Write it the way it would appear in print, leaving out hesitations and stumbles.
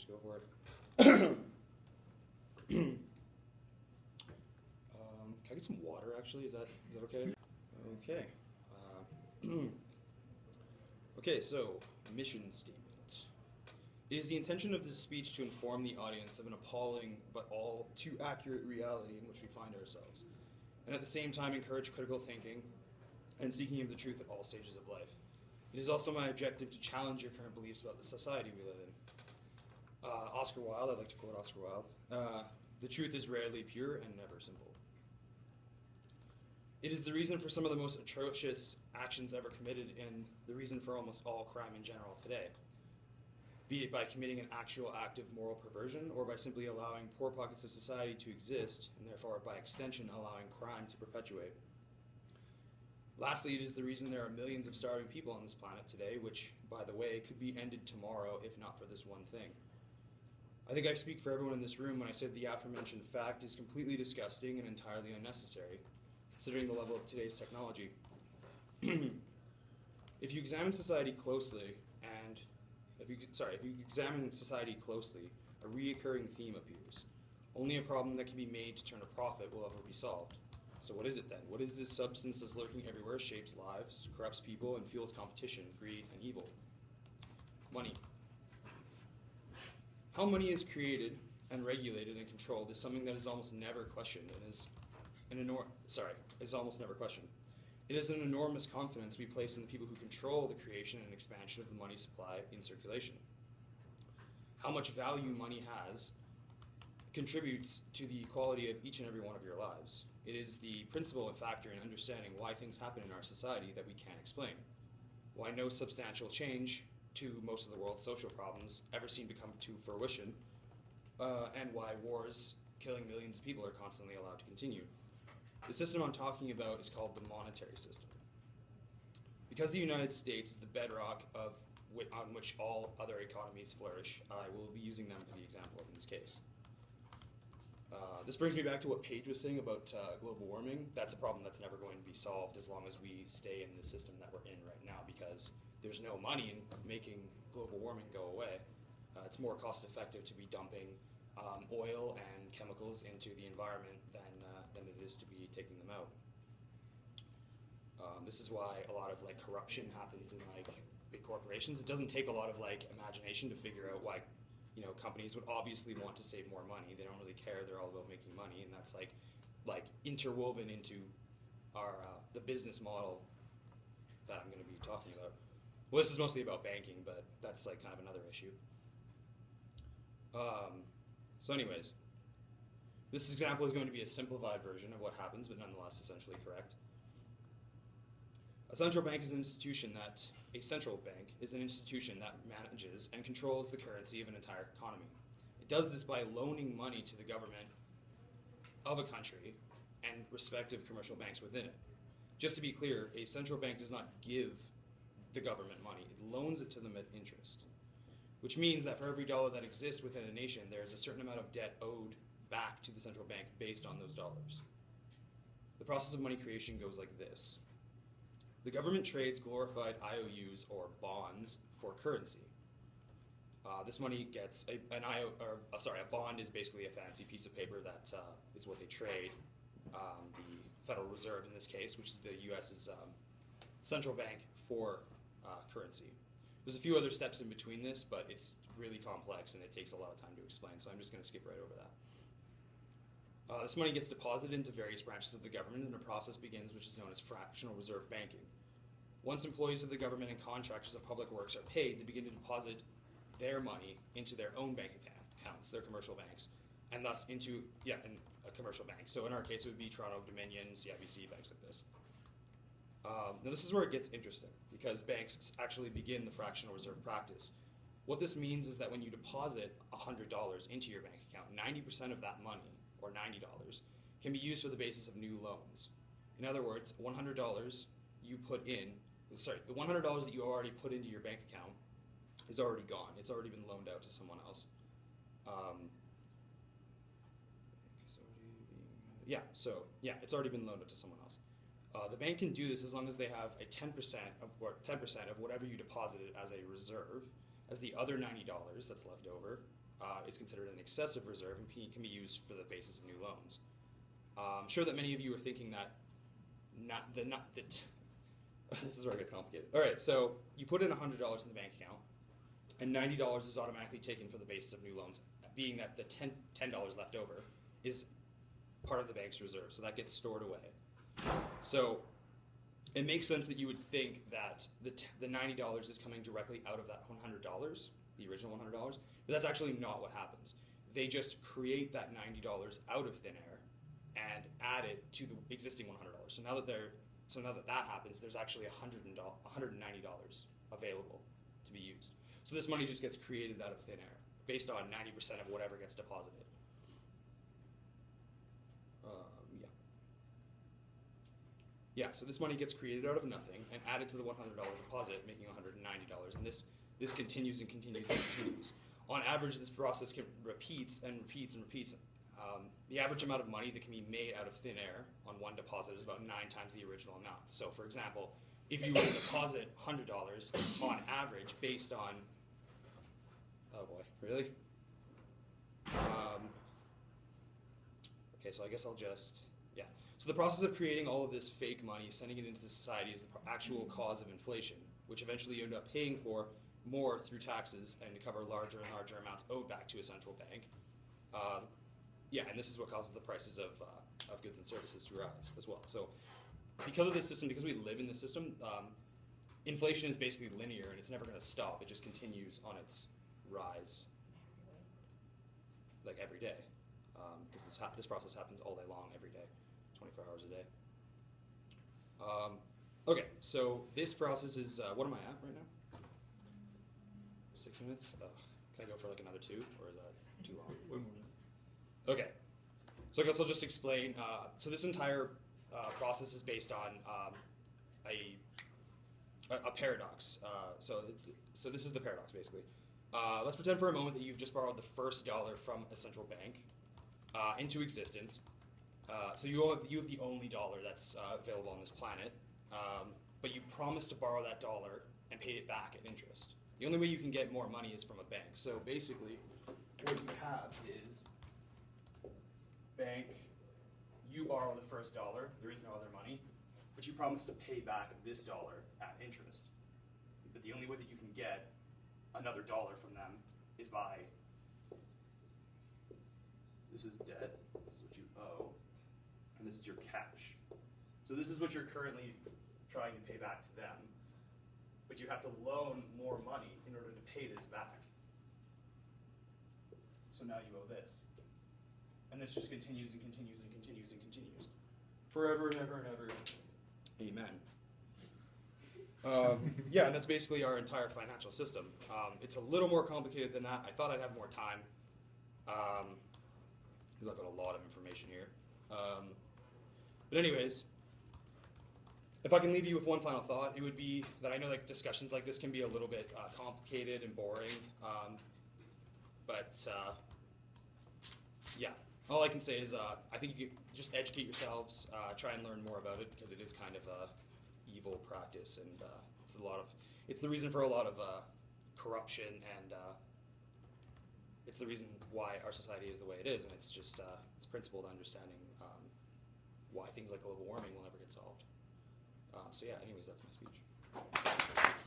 just go for it. Can I get some water, actually? Is that okay? Okay. Okay, so, mission statement. It is the intention of this speech to inform the audience of an appalling but all too accurate reality in which we find ourselves, and at the same time encourage critical thinking and seeking of the truth at all stages of life. It is also my objective to challenge your current beliefs about the society we live in. Oscar Wilde, I'd like to quote Oscar Wilde, the truth is rarely pure and never simple. It is the reason for some of the most atrocious actions ever committed and the reason for almost all crime in general today. Be it by committing an actual act of moral perversion or by simply allowing poor pockets of society to exist and therefore by extension allowing crime to perpetuate. Lastly, it is the reason there are millions of starving people on this planet today, which, by the way, could be ended tomorrow if not for this one thing. I think I speak for everyone in this room when I say the aforementioned fact is completely disgusting and entirely unnecessary, considering the level of today's technology. If you examine society closely, a reoccurring theme appears. Only a problem that can be made to turn a profit will ever be solved. So what is it then? What is this substance that's lurking everywhere, shapes lives, corrupts people, and fuels competition, greed, and evil? Money. How money is created and regulated and controlled is something that is almost never questioned and is almost never questioned. It is an enormous confidence we place in the people who control the creation and expansion of the money supply in circulation. How much value money has contributes to the quality of each and every one of your lives. It is the principle and factor in understanding why things happen in our society that we can't explain. Why no substantial change to most of the world's social problems ever seem to come to fruition, and why wars killing millions of people are constantly allowed to continue. The system I'm talking about is called the monetary system. Because the United States is the bedrock on which all other economies flourish, I will be using them for the example in this case. This brings me back to what Paige was saying about global warming. That's a problem that's never going to be solved as long as we stay in the system that we're in right now, because there's no money in making global warming go away. It's more cost effective to be dumping oil and chemicals into the environment than it is to be taking them out. This is why a lot of corruption happens in big corporations. It doesn't take a lot of imagination to figure out why companies would obviously want to save more money. They don't really care. They're all about making money, and that's interwoven into our the business model that I'm going to be talking about. Well, this is mostly about banking, but that's kind of another issue. So anyways, this example is going to be a simplified version of what happens, but nonetheless essentially correct. A central bank is an institution that manages and controls the currency of an entire economy. It does this by loaning money to the government of a country and respective commercial banks within it. Just to be clear, a central bank does not give the government money. It loans it to them at interest, which means that for every dollar that exists within a nation, there is a certain amount of debt owed back to the central bank based on those dollars. The process of money creation goes like this. The government trades glorified IOUs or bonds for currency. This money gets a bond is basically a fancy piece of paper that is what they trade. The Federal Reserve in this case, which is the U.S.'s central bank for currency. There's a few other steps in between this, but it's really complex and it takes a lot of time to explain, so I'm just going to skip right over that. This money gets deposited into various branches of the government and a process begins which is known as fractional reserve banking. Once employees of the government and contractors of public works are paid, they begin to deposit their money into their own bank accounts, their commercial banks, and thus into a commercial bank. So in our case, it would be Toronto, Dominion, CIBC, banks like this. Now this is where it gets interesting, because banks actually begin the fractional reserve practice. What this means is that when you deposit $100 into your bank account, 90% of that money, or $90, can be used for the basis of new loans. In other words, the $100 that you already put into your bank account is already gone. It's already been loaned out to someone else. It's already been loaned out to someone else. The bank can do this as long as they have a 10% of whatever you deposited as a reserve, as the other $90 that's left over is considered an excessive reserve and can be used for the basis of new loans. I'm sure that many of you are thinking that this is where it gets complicated. All right, so you put in $100 in the bank account, and $90 is automatically taken for the basis of new loans, being that the $10 left over is part of the bank's reserve, so that gets stored away. So it makes sense that you would think that the $90 is coming directly out of that $100, the original $100, but that's actually not what happens. They just create that $90 out of thin air and add it to the existing $100. So now that that happens, there's actually $190 available to be used. So this money just gets created out of thin air, based on 90% of whatever gets deposited. Yeah, so this money gets created out of nothing and added to the $100 deposit, making $190. And this continues and continues and continues. On average, this process repeats and repeats and repeats. The average amount of money that can be made out of thin air on one deposit is about 9 times the original amount. So, for example, if you were to deposit $100 on average based on, oh boy, really? Okay, so I guess I'll just, yeah. So the process of creating all of this fake money, sending it into society, is the actual cause of inflation, which eventually you end up paying for more through taxes and to cover larger and larger amounts owed back to a central bank. Yeah, and this is what causes the prices of goods and services to rise as well. So because of this system, because we live in this system, inflation is basically linear and it's never going to stop. It just continues on its rise, like every day, because this process happens all day long, every day, 24 hours a day. Okay, so this process is, what am I at right now? 6 minutes? Can I go for like another 2, or is that too long? 1 minute. Okay, so I guess I'll just explain. So this entire process is based on a paradox. So this is the paradox, basically. Let's pretend for a moment that you've just borrowed the first dollar from a central bank into existence. So you have the only dollar that's available on this planet, but you promise to borrow that dollar and pay it back at interest. The only way you can get more money is from a bank. So basically, what you have is bank, you borrow the first dollar, there is no other money, but you promise to pay back this dollar at interest. But the only way that you can get another dollar from them is by, this is debt, this is what you owe, and this is your cash. So this is what you're currently trying to pay back to them, but you have to loan more money in order to pay this back. So now you owe this. And this just continues and continues and continues and continues. Forever and ever and ever. Amen. Yeah, and that's basically our entire financial system. It's a little more complicated than that. I thought I'd have more time, because I've got a lot of information here. But anyways, if I can leave you with one final thought, it would be that I know like discussions like this can be a little bit complicated and boring, but yeah. All I can say is I think you just educate yourselves, try and learn more about it, because it is kind of a evil practice, and it's the reason for a lot of corruption, and it's the reason why our society is the way it is, and it's just it's principled understanding why things like global warming will never get solved. So yeah, anyways, that's my speech.